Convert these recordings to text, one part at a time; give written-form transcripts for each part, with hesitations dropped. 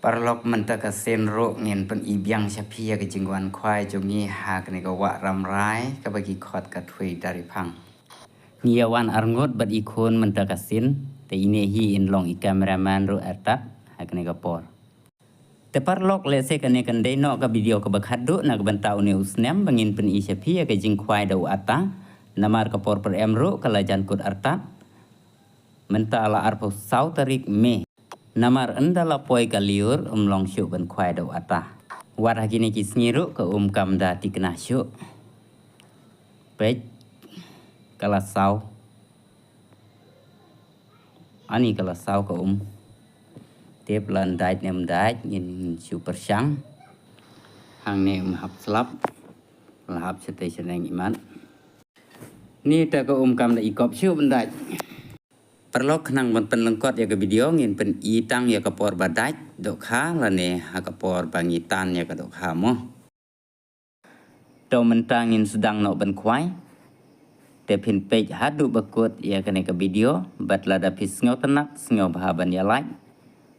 Parlok mentaka senro ngin pen ibiang syapia ke jingguan kwai jongi hak ni wak ramrai ke bagi khot ka thui dari pang. Niawan arngot bat ikon mentaka sin te ini hi in long i kameraman ro atak hak ni por. Te parlok lese kane kandai no ka video ka bakhadu na ka bantau ni usnem bangin pen i syapia ke jing kwai dau ata namar ka por per emro kalajan kut arta menta ala arpo sau tarik me namar endala poi kaliur long syuk ben kwai dau ata. Wat hakini kis ngiru ke kam da tikna syuk. Pej kala sau. Ani kala sau ke Tiap lan dait nem dait ngin super syang. Hang ne hap slap. Lahap setei seneng iman. Ni ta ke kam da ikop syuk ben dait. Perlok nang pen lengkot ya ke video ngin pen itang ya ke por badaj dok ha lane ha ke por bangitan ya ke dok ha mo. Tau mentang ngin sedang no ben kwai. Te pin page hadu bakut ya kene ke video bat lada pis ngau tenak ngau bahaban ya like.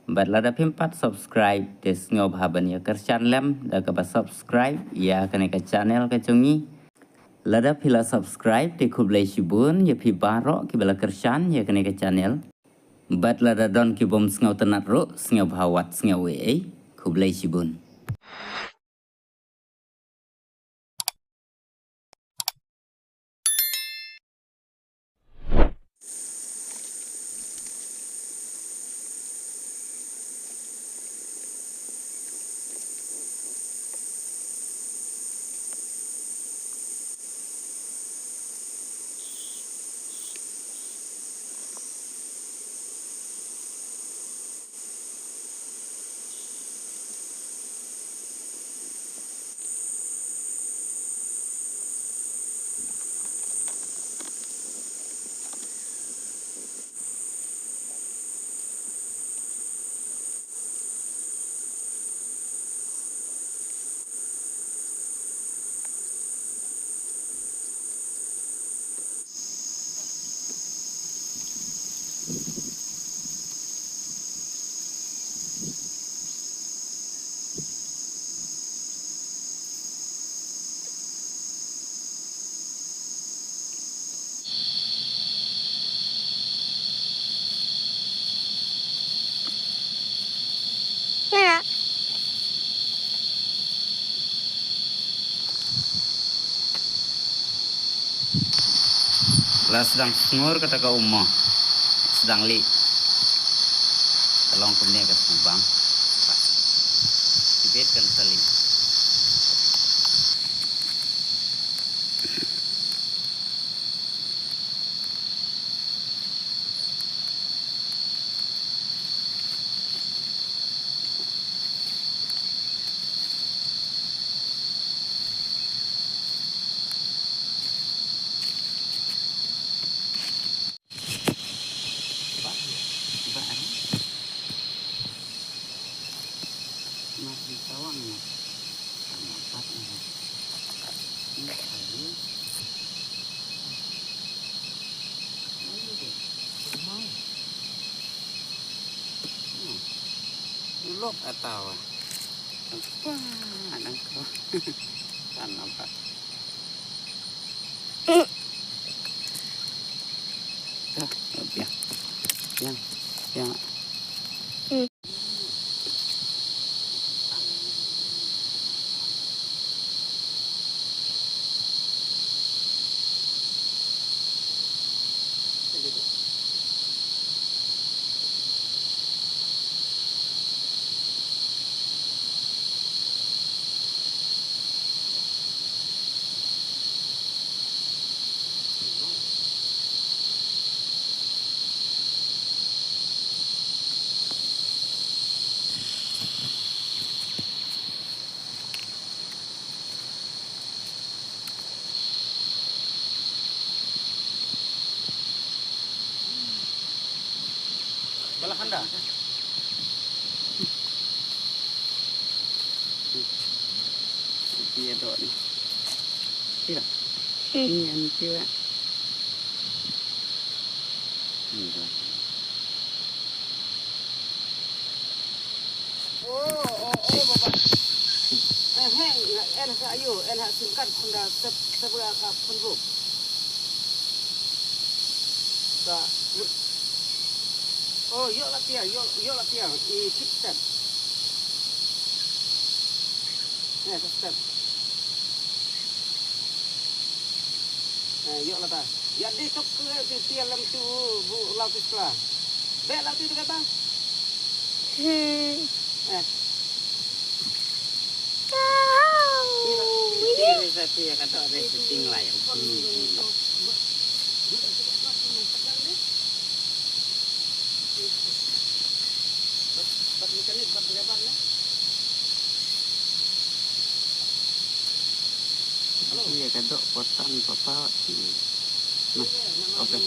Bat lada pin 4 subscribe te ngau bahaban ya kercan lem da ke ba subscribe ya kene ke channel ke jongi. Lada pila subscribe te kublai shibun ya pi barok ki bala kersan ya kene ke channel. Bat lada don ki bom ngau tenat ro ngau bahawat ngau we kublai shibun. Lah sedang sengur kata ke sedang li tolong punya ke subang tibet kan saling masih tawangnya sama patnya ini kali ulok atau apa anakku kan apa yang balahan dah. Iya dok ni. Tidak. Ini yang tiwa. Ini. Oh, Bapak. Heng, sa ayo, singkat kunda seberapa penduduk. Sa, yuk latihan, yuk latihan. Keep step. Step. Yuk latihan. Jadi tok ke tiang lem tu bu lau tu sekolah. Bek lau tu kata. Ini resep ya kata resep lah yang. Buat mekanik, buat pejabatnya. Iya kadok potan papa. Nah, oke.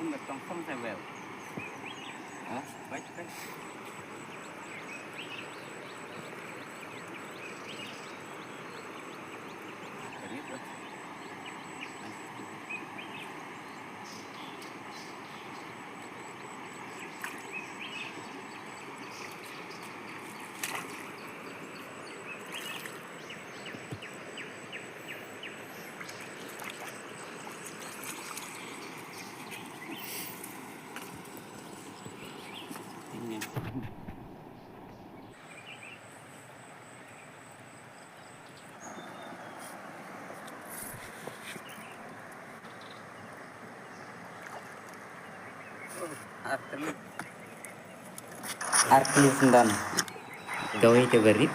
Không được trong không thể về. Baik. Artis dan gawe te berit.